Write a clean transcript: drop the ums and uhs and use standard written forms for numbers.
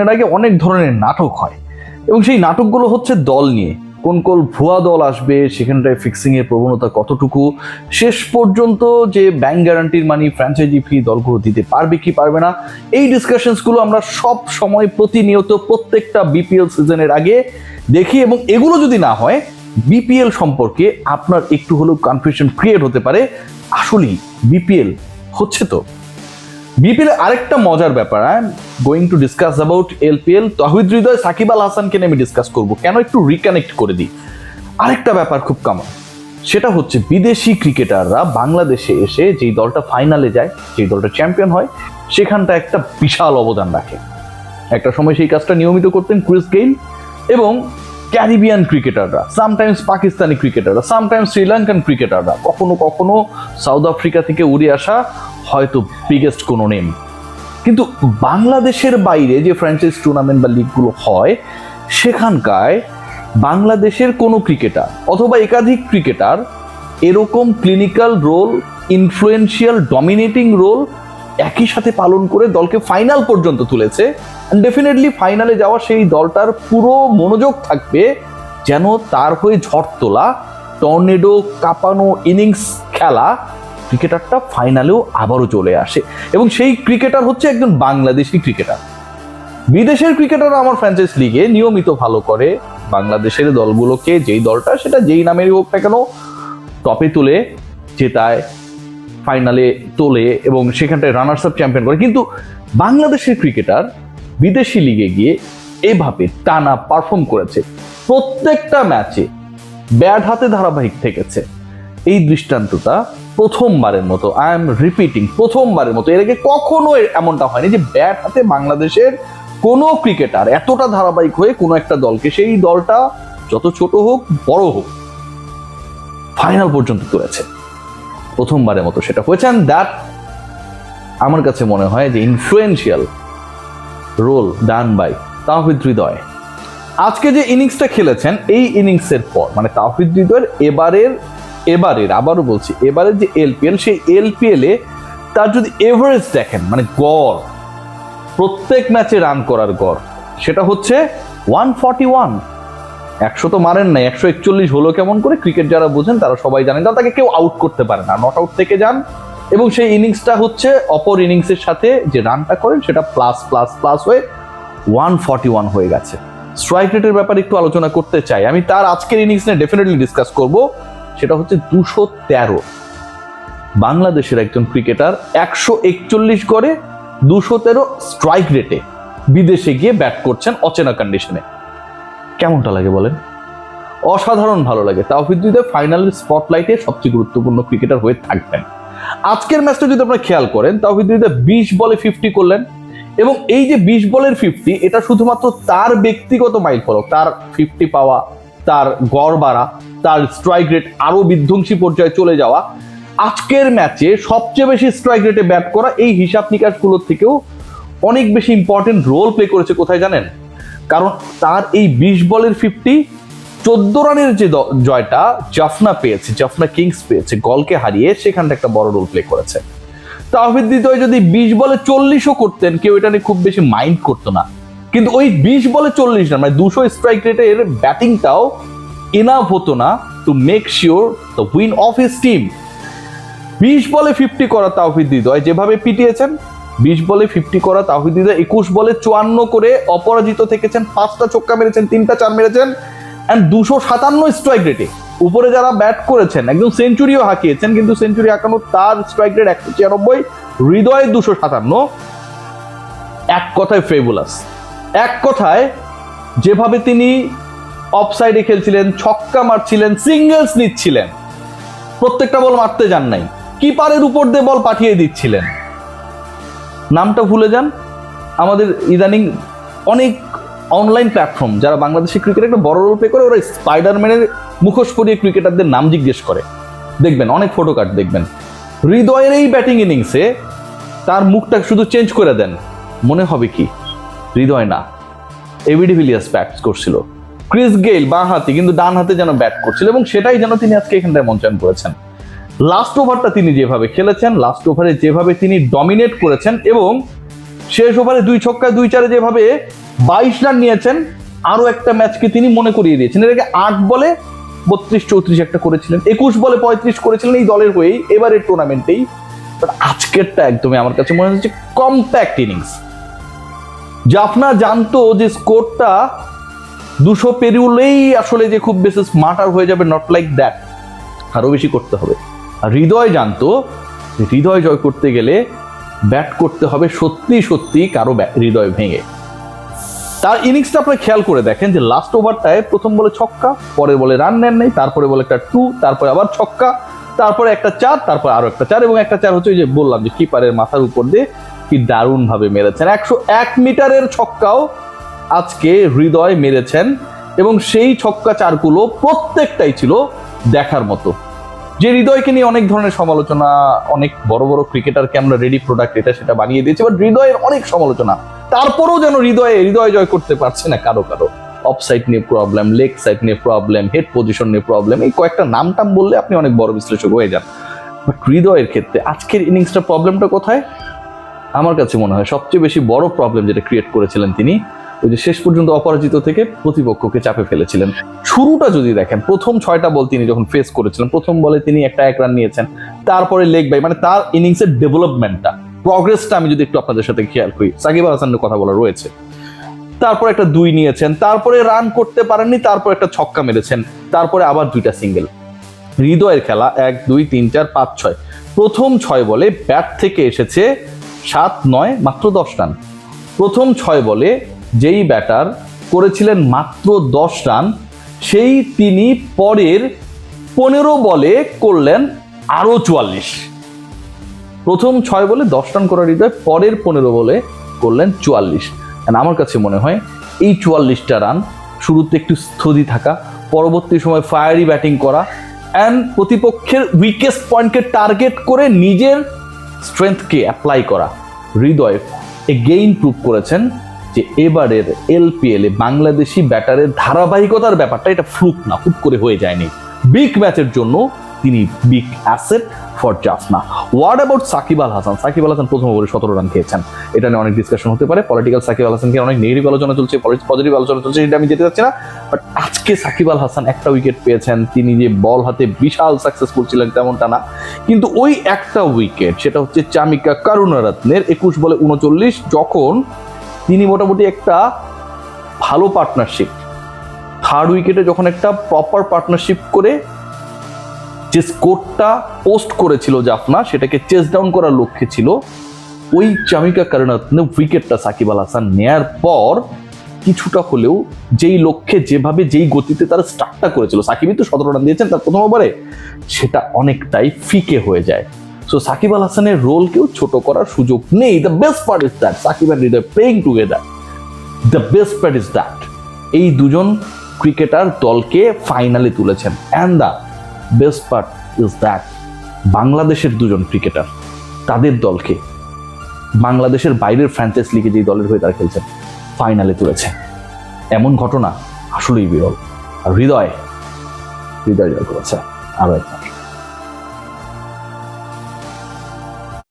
এর আগে অনেক ধরনের নাটক হয় এবং সেই নাটকগুলো হচ্ছে দল নিয়ে, কোন কোন ভুয়া দল আসবে, সেখানটায় ফিক্সিং এর প্রবণতা কতটুকু, শেষ পর্যন্ত যে ব্যাংক গ্যারান্টির মানি ফ্র্যাঞ্চাইজি ফি দলগুলো দিতে পারবে কি পারবে না, এই ডিসকাশনস গুলো আমরা সব সময় প্রতিনিয়ত প্রত্যেকটা বিপিএল সিজনের আগে দেখি। এবং এগুলো যদি না হয়, বিপিএল সম্পর্কে আপনার একটু হলেও কনফিউশন ক্রিয়েট হতে পারে, আসলেই বিপিএল হচ্ছে তো। বিপিএল আরেকটা মজার ব্যাপার, I am going to discuss about LPL. Towhid Hridoy, Shakib Al হাসানকে নিয়ে আমি ডিসকাস করবো, কেন একটু রিকানেক্ট করে দিই। আরেকটা ব্যাপার খুব কমন, সেটা হচ্ছে বিদেশি ক্রিকেটাররা বাংলাদেশে এসে যেই দলটা ফাইনালে যায়, যেই দলটা চ্যাম্পিয়ন হয়, সেখানটা একটা বিশাল অবদান রাখে। একটা সময় সেই কাজটা নিয়মিত করতেন ক্রিস গেইল এবং ক্যারিবিয়ান ক্রিকেটাররা, সামটাইমস পাকিস্তানি ক্রিকেটাররা, সামটাইমস শ্রীলঙ্কান ক্রিকেটাররা, কখনো কখনো সাউথ আফ্রিকা থেকে উড়ে আসা হয়তো বিগেস্ট কোনো নেম। কিন্তু বাংলাদেশের বাইরে যে ফ্র্যাঞ্চাইজ টুর্নামেন্ট বা লিগগুলো হয়, সেখানকায় বাংলাদেশের কোনো ক্রিকেটার অথবা একাধিক ক্রিকেটার এরকম clinical role, influential dominating role একই সাথে পালন করে দলকে ফাইনাল পর্যন্ত তুলেছে। ডেফিনেটলি ফাইনালে যাওয়া সেই দলটার পুরো মনোযোগ থাকবে যেন তার হয়ে ঝড় তোলা, টর্নেডো কাঁপানো ইনিংস খেলা ক্রিকেটারটা ফাইনালেও আবারও চলে আসে। এবং সেই ক্রিকেটার হচ্ছে একজন বাংলাদেশি ক্রিকেটার। বিদেশের ক্রিকেটাররা আমার ফ্র্যাঞ্চাইজ লিগে নিয়মিত ভালো করে বাংলাদেশের দলগুলোকে, যেই দলটা সেটা যেই নামেরই হোক না কেন, টপে তুলে জেতায়, ফাইনালে তোলে এবং সেখানটায় রানার্স আপ চ্যাম্পিয়ন করে। কিন্তু বাংলাদেশের ক্রিকেটার বিদেশি লিগে গিয়ে এভাবে টানা পারফর্ম করেছে, প্রত্যেকটা ম্যাচে ব্যাট হাতে ধারাবাহিক থেকেছে। এই দৃষ্টান্তটা প্রথমবারের মতো, আই এম রিপিটিং, প্রথমবারের মতো। এর আগে কখনো এমনটা হয়নি যে ব্যাট হাতে বাংলাদেশের কোনো ক্রিকেটার এতটা ধারাবাহিক হয়ে কোনো একটা দলকে, সেই দলটা যত ছোট হোক বড় হোক, ফাইনাল পর্যন্ত তুলেছে। প্রথমবারের মতো সেটা হয়েছে। অ্যান্ড দ্যাট আমার কাছে মনে হয় যে influential role done by Towhid Hridoy. আজকে যে ইনিংসটা খেলেছেন, এই ইনিংসের পর মানে তাওহিদ হৃদয়ের এবারের আবারও বলছি, এবারের যে এলপিএল, সেই এলপিএলে তার যদি এভারেজ দেখেন, মানে গড়, প্রত্যেক ম্যাচে রান করার গড়, সেটা হচ্ছে 141। 100 তো মারেন নাই, 141 হলো কেমন করে? ক্রিকেট যারা বোঝেন তারা সবাই জানেন, তাকে কেউ আউট করতে পারে না, নট আউট থেকে যান। এবং সেই ইনিংসটা হচ্ছে অপর ইনিংসের সাথে যে রানটা করেন সেটা প্লাস প্লাস প্লাস হয়ে 141 হয়ে গেছে। স্ট্রাইক রেটের ব্যাপারে একটু আলোচনা করতে চাই আমি, তার আজকের ইনিংস নিয়ে ডেফিনেটলি ডিসকাস করব। সেটা হচ্ছে 213। বাংলাদেশের একজন ক্রিকেটার 141 করে 213 স্ট্রাইক রেটে বিদেশে গিয়ে ব্যাট করছেন অচেনা কন্ডিশনে। কেমনটা লাগে বলেন? অসাধারণ ভালো লাগে। তাওহিদ হৃদয় ফাইনালের স্পটলাইটে সবচেয়ে গুরুত্বপূর্ণ ক্রিকেটার হয়ে থাকবেন। আজকের ম্যাচটা যদি আপনারা খেয়াল করেন, তাওহিদ হৃদয় 20 বলে 50 করলেন এবং এই যে 20 বলের 50, এটা শুধুমাত্র তার ব্যক্তিগত মাইলফলক, তার 50 পাওয়া, তার গড় বাড়া, তার স্ট্রাইক রেট আরো বিধ্বংসী পর্যায়ে চলে যাওয়া, আজকের ম্যাচে সবচেয়ে বেশি স্ট্রাইক রেটে ব্যাট করা, এই হিসাব নিকাশগুলোর থেকেও অনেক বেশি ইম্পর্টেন্ট রোল প্লে করেছে। কোথায় জানেন? কারণ তার এই 20 বলের 50, 14 রানের যে জয়টা জাফনা পেয়েছে, জাফনা কিংস পেয়েছে গলকে হারিয়ে, সেখানটা একটা বড় রোল প্লে করেছে। তাওহিদ হৃদয় যদি 20 বলে 40ও করতেন, কেউ এটা নিয়ে খুব বেশি মাইন্ড করতো না। কিন্তু ওই 20 বলে 40 রান, মানে 200 স্ট্রাইক রেটের ব্যাটিংটাও এনাফ হতো না to make sure the win of his team. 20 বলে 50 করা তাওহিদ হৃদয় যেভাবে পিটিয়েছেন, 20 বলে 50 করা তাওহিদ হৃদয় 21 বলে 54 করে অপরাজিত থেকেছেন, 5টা ছক্কা মেরেছেন, 3টা 4 মেরেছেন, এন্ড 257 স্ট্রাইক রেটে উপরে যারা ব্যাট করেছেন, একদম সেঞ্চুরিও হাঁকিয়েছেন, কিন্তু সেঞ্চুরি হাঁকানো তার স্ট্রাইক রেট 196, হৃদয় 257। এক কথায় ফেবুলাস। এক কথায় যেভাবে তিনি অফসাইডে খেলছিলেন, ছক্কা মারছিলেন, সিঙ্গেলস নিচ্ছিলেন, প্রত্যেকটা বল মারতে যান নাই, কিপারের উপর দিয়ে বল পাঠিয়ে দিচ্ছিলেন। নামটা ভুলে যান, আমাদের ইদানিং অনেক অনলাইন প্ল্যাটফর্ম যারা বাংলাদেশি ক্রিকেটে একটা বড় রোল প্লে করে, ওরা স্পাইডারম্যানের মুখোশ পরিয়ে ক্রিকেটারদের নাম জিজ্ঞেস করে, দেখবেন অনেক ফটো কার্ড দেখবেন। হৃদয়ের এই ব্যাটিং ইনিংসে তার মুখটা শুধু চেঞ্জ করে দেন, মনে হবে কি হৃদয় না, এবি ডিভিলিয়ার্স ব্যাট করছিল, ক্রিস গেইল বাঁ হাতে কিন্তু ডান হাতে যেন ব্যাট করছিল, এবং সেটাই যেন তিনি আজকে এখানটায় মঞ্চায়ন করেছেন। লাস্ট ওভারটা তিনি যেভাবে খেলেছেন, লাস্ট ওভারে যেভাবে তিনি ডমিনেট করেছেন, এবং শেষ ওভারে 2 ছক্কায় 2 চারে যেভাবে 22 রান নিয়েছেন, আরো একটা ম্যাচকে তিনি মনে করিয়ে দিয়েছেন। এর আগে 8 বলে 32-34 একটা করেছিলেন, 21 বলে 35 করেছিলেন এই দলের হয়েই এবারের টুর্নামেন্টেই। বাট আজকেরটা একদমই আমার কাছে মনে হচ্ছে কম্প্যাক্ট ইনিংস। জাফনা জানতো যে স্কোরটা 200 পেরিয়েলেই আসলে যে খুব বেশি স্মার্টার হয়ে যাবে, নট লাইক দ্যাট, আরো বেশি করতে হবে। আর হৃদয় জানতো হৃদয় জয় করতে গেলে ব্যাট করতে হবে সত্যি সত্যি কারো হৃদয় ভেঙে। তার ইনিংসটা আপনি খেয়াল করে দেখেন যে লাস্ট ওভারটায় প্রথম বলে ছক্কা, পরের বলে রান নেন নাই, তারপরে বলে একটা 2, তারপরে আবার ছক্কা, তারপরে একটা 4, তারপর আরো একটা 4, এবং একটা 4 হচ্ছে ওই যে বললাম যে কিপারের মাথার উপর দিয়ে কি দারুণ ভাবে মেরেছেন। 101 মিটারের ছক্কাও আজকে হৃদয় মেরেছেন, এবং সেই ছক্কা 4গুলো প্রত্যেকটাই ছিল দেখার মতো। যে হৃদয়কে নিয়ে অনেক ধরনের সমালোচনা, অনেক বড় বড় ক্রিকেটারকে আমরা রেডি প্রোডাক্ট এটা সেটা বানিয়ে দিয়েছি, বাট হৃদয়ের অনেক সমালোচনা, তারপরেও যেন হৃদয় জয় করতে পারছে না কারো। অফ সাইড নিয়ে প্রবলেম, লেগ সাইড নিয়ে প্রবলেম, হেড পজিশন নিয়ে প্রবলেম, এই কয়েকটা নাম টাম বললে আপনি অনেক বড় বিশ্লেষক হয়ে যান। বাট হৃদয়ের ক্ষেত্রে আজকের ইনিংসটা প্রবলেমটা কোথায়? আমার কাছে মনে হয় সবচেয়ে বেশি বড় প্রবলেম যেটা ক্রিয়েট করেছিলেন তিনি, ওই যে শেষ পর্যন্ত অপরাজিত থেকে প্রতিপক্ষকে চাপে ফেলেছিলেন। শুরুটা যদি দেখেন, প্রথম 6টা বল তিনি যখন ফেস করেছিলেন, প্রথম বলে তিনি একটা 1 রান নিয়েছেন, তারপরে লেগ বাই, মানে তার ইনিংসের ডেভেলপমেন্টটা, প্রগ্রেসটা আমি যদি একটু আপনাদের সাথে খেয়াল করি, সাকিব আল হাসানের কথা বলা রয়েছে। তারপর একটা 2 নিয়েছেন, তারপরে রান করতে পারেননি, তারপর একটা ছক্কা মেরেছেন, তারপরে আবার 2টা সিঙ্গেল। হৃদয়ের খেলা 1, 2, 3, 4, 5, 6, প্রথম 6 বলে ব্যাট থেকে এসেছে 7, 9, মাত্র 10 রান। প্রথম 6 বলে যেই ব্যাটার করেছিলেন মাত্র 10 রান, সেই তিনি পরের 15 বলে করলেন আরো 44। প্রথম 6 বলে 10 রান করার হৃদয় পরের 15 বলে করলেন 44। আমার কাছে মনে হয় এই 44টা রান শুরুতে একটু স্থির থাকা, পরবর্তী সময় ফায়ারি ব্যাটিং করা, অ্যান্ড প্রতিপক্ষের উইকেস্ট পয়েন্টকে টার্গেট করে নিজের স্ট্রেংথকে অ্যাপ্লাই করা। হৃদয় এগেইন প্রুভ করেছেন যে এবারের এলপিএল এ বাংলাদেশি ব্যাটারের ধারাবাহিকতার ব্যাপারটা এটা ফ্লুক না, হুট করে হয়ে যায়নি। বিগ ম্যাচের জন্য তিনি big asset for Jaffna. What about Shakib Al Hasan? Shakib Al Hasan প্রথম ওভারে 17 রান খেয়েছেন, এটা নিয়ে অনেক ডিসকাশন হতে পারে। পলিটিক্যাল সাকিব আল হাসানকে অনেক নেগেটিভ আলোচনা চলছে, পজিটিভ আলোচনা চলছে, এটা আমি যেতে চাচ্ছি না। বাট আজকে সাকিব আল হাসান একটা উইকেট পেয়েছেন, তিনি যে বল হাতে বিশাল সাকসেসফুল ছিলেন তেমনটা না, কিন্তু ওই একটা উইকেট, সেটা হচ্ছে চামিকা কারুনারত্নের 21 বলে 39, যখন তিনি মোটামুটি একটা ভালো পার্টনারশিপ, থার্ড উইকেটে যখন একটা প্রপার পার্টনারশিপ করে যে স্কোরটা পোস্ট করেছিল জাফনা, সেটাকে চেস ডাউন করার লক্ষ্যে ছিল, ওই চামিকা কারুনারত্নের উইকেটটা সাকিব আল হাসান নেয়ার পর কিছুটা হলেও যেই লক্ষ্যে, যেভাবে যেই গতিতে তারা স্টার্টটা করেছিল, সাকিবই তো 17 রান দিয়েছেন তার প্রথম ওভারে, সেটা অনেকটাই ফিকে হয়ে যায়। সো সাকিব আল হাসানের রোলকেও ছোট করার সুযোগ নেই। The best part is that Shakib and Hridoy playing together. The best part is that এই দুজন ক্রিকেটার দলকে ফাইনালে তুলেছেন, and the best part is that বাংলাদেশের দুজন ক্রিকেটার তাদের দলকে বাংলাদেশের বাইরের ফ্র্যাঞ্চাইজ লিগে যেই দলের হয়ে তারা খেলছেন ফাইনালে তুলেছে। এমন ঘটনা আসলেই বিরল। আর হৃদয় জয় করেছে আরো একবার।